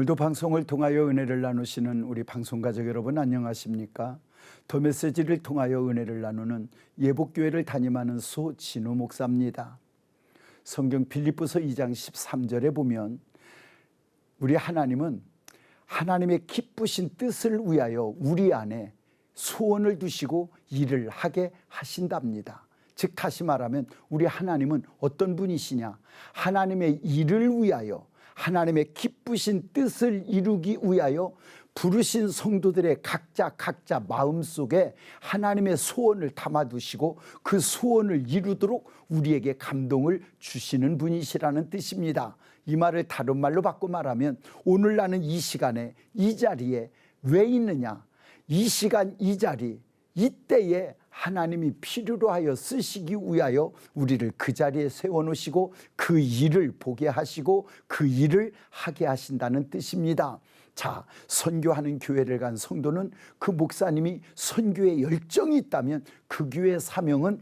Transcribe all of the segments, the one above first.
오늘도 방송을 통하여 은혜를 나누시는 우리 방송가족 여러분 안녕하십니까? 더 메시지를 통하여 은혜를 나누는 예복교회를 담임하는 소진우 목사입니다. 성경 빌립보서 2장 13절에 보면 우리 하나님은 하나님의 기쁘신 뜻을 위하여 우리 안에 소원을 두시고 일을 하게 하신답니다. 즉 다시 말하면 우리 하나님은 어떤 분이시냐? 하나님의 일을 위하여 하나님의 기쁘신 뜻을 이루기 위하여 부르신 성도들의 각자 마음속에 하나님의 소원을 담아두시고 그 소원을 이루도록 우리에게 감동을 주시는 분이시라는 뜻입니다. 이 말을 다른 말로 바꿔 말하면 오늘 나는 이 시간에 이 자리에 왜 있느냐? 이 시간 이 자리 이때에 하나님이 필요로 하여 쓰시기 위하여 우리를 그 자리에 세워놓으시고 그 일을 보게 하시고 그 일을 하게 하신다는 뜻입니다. 자, 선교하는 교회를 간 성도는 그 목사님이 선교에 열정이 있다면 그 교회의 사명은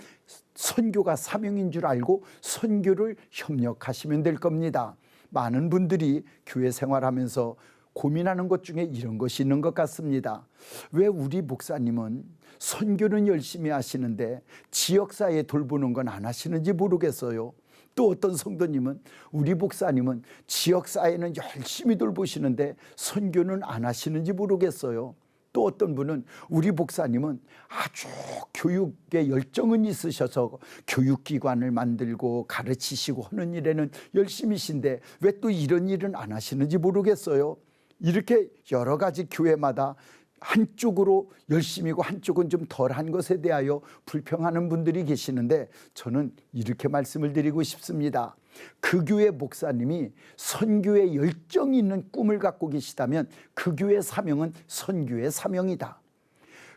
선교가 사명인 줄 알고 선교를 협력하시면 될 겁니다. 많은 분들이 교회 생활하면서 고민하는 것 중에 이런 것이 있는 것 같습니다. 왜 우리 목사님은 선교는 열심히 하시는데 지역사회 돌보는 건 안 하시는지 모르겠어요. 또 어떤 성도님은 우리 목사님은 지역사회는 열심히 돌보시는데 선교는 안 하시는지 모르겠어요. 또 어떤 분은 우리 목사님은 아주 교육에 열정은 있으셔서 교육기관을 만들고 가르치시고 하는 일에는 열심히신데 왜 또 이런 일은 안 하시는지 모르겠어요. 이렇게 여러 가지 교회마다 한쪽으로 열심이고 한쪽은 좀 덜한 것에 대하여 불평하는 분들이 계시는데 저는 이렇게 말씀을 드리고 싶습니다. 그 교회 목사님이 선교에 열정이 있는 꿈을 갖고 계시다면 그 교회 사명은 선교의 사명이다.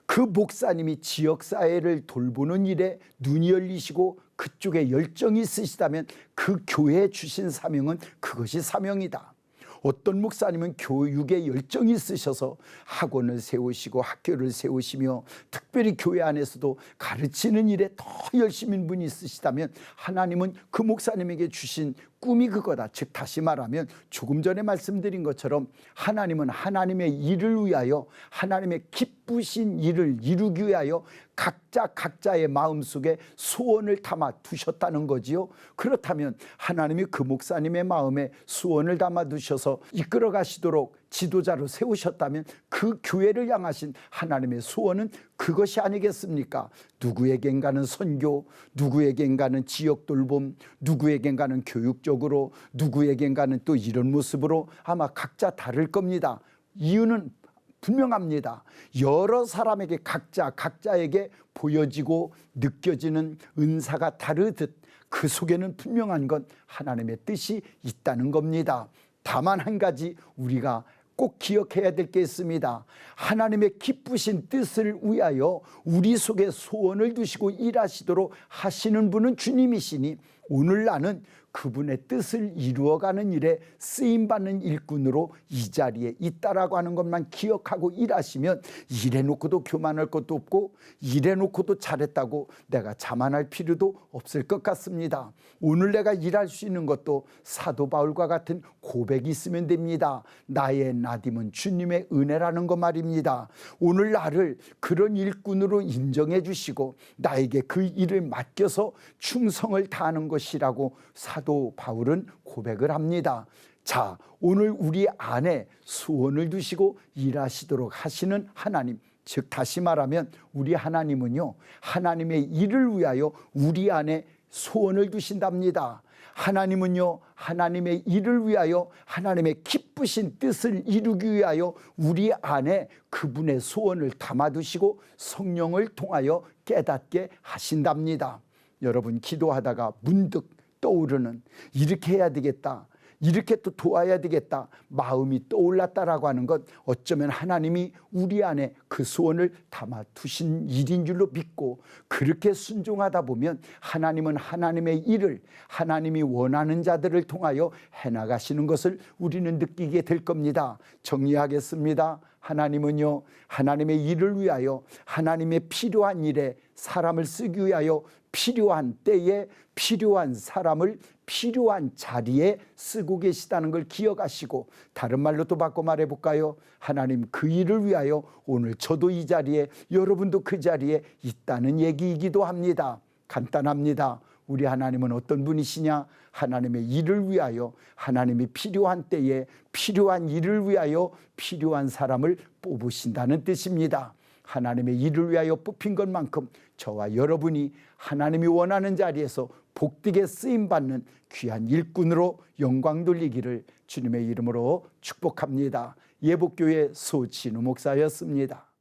그 목사님이 지역사회를 돌보는 일에 눈이 열리시고 그쪽에 열정이 있으시다면 그 교회에 주신 사명은 그것이 사명이다. 어떤 목사님은 교육에 열정이 있으셔서 학원을 세우시고 학교를 세우시며 특별히 교회 안에서도 가르치는 일에 더 열심인 분이 있으시다면 하나님은 그 목사님에게 주신 꿈이 그거다. 즉 다시 말하면 조금 전에 말씀드린 것처럼 하나님은 하나님의 일을 위하여 하나님의 기쁘신 일을 이루기 위하여 각자의 마음속에 소원을 담아 두셨다는 거지요. 그렇다면 하나님이 그 목사님의 마음에 소원을 담아 두셔서 이끌어 가시도록 지도자로 세우셨다면 그 교회를 향하신 하나님의 소원은 그것이 아니겠습니까? 누구에겐가는 선교, 누구에겐가는 지역 돌봄, 누구에겐가는 교육적으로, 누구에겐가는 또 이런 모습으로 아마 각자 다를 겁니다. 이유는 분명합니다. 여러 사람에게 각자에게 보여지고 느껴지는 은사가 다르듯 그 속에는 분명한 건 하나님의 뜻이 있다는 겁니다. 다만 한 가지 우리가 꼭 기억해야 될 게 있습니다. 하나님의 기쁘신 뜻을 위하여 우리 속에 소원을 두시고 일하시도록 하시는 분은 주님이시니 오늘 나는 그분의 뜻을 이루어가는 일에 쓰임받는 일꾼으로 이 자리에 있다라고 하는 것만 기억하고 일하시면 일해놓고도 교만할 것도 없고 일해놓고도 잘했다고 내가 자만할 필요도 없을 것 같습니다. 오늘 내가 일할 수 있는 것도 사도 바울과 같은 고백이 있으면 됩니다. 나의 나딤은 주님의 은혜라는 거 말입니다. 오늘 나를 그런 일꾼으로 인정해 주시고 나에게 그 일을 맡겨서 충성을 다하는 것이라고 사도 바울은 고백을 합니다. 자, 오늘 우리 안에 소원을 두시고 일하시도록 하시는 하나님, 즉 다시 말하면 우리 하나님은요, 하나님의 일을 위하여 우리 안에 소원을 두신답니다. 하나님은요, 하나님의 일을 위하여 하나님의 기쁘신 뜻을 이루기 위하여 우리 안에 그분의 소원을 담아두시고 성령을 통하여 깨닫게 하신답니다. 여러분 기도하다가 문득 떠오르는 이렇게 해야 되겠다, 이렇게 또 도와야 되겠다 마음이 떠올랐다라고 하는 것, 어쩌면 하나님이 우리 안에 그 소원을 담아 두신 일인 줄로 믿고 그렇게 순종하다 보면 하나님은 하나님의 일을 하나님이 원하는 자들을 통하여 해나가시는 것을 우리는 느끼게 될 겁니다. 정리하겠습니다. 하나님은요, 하나님의 일을 위하여 하나님의 필요한 일에 사람을 쓰기 위하여 필요한 때에 필요한 사람을 필요한 자리에 쓰고 계시다는 걸 기억하시고, 다른 말로 또 바꿔 말해볼까요? 하나님 그 일을 위하여 오늘 저도 이 자리에, 여러분도 그 자리에 있다는 얘기이기도 합니다. 간단합니다. 우리 하나님은 어떤 분이시냐? 하나님의 일을 위하여, 하나님이 필요한 때에 필요한 일을 위하여 필요한 사람을 뽑으신다는 뜻입니다. 하나님의 일을 위하여 뽑힌 것만큼 저와 여러분이 하나님이 원하는 자리에서 복되게 쓰임받는 귀한 일꾼으로 영광 돌리기를 주님의 이름으로 축복합니다. 예복교회 소진우 목사였습니다.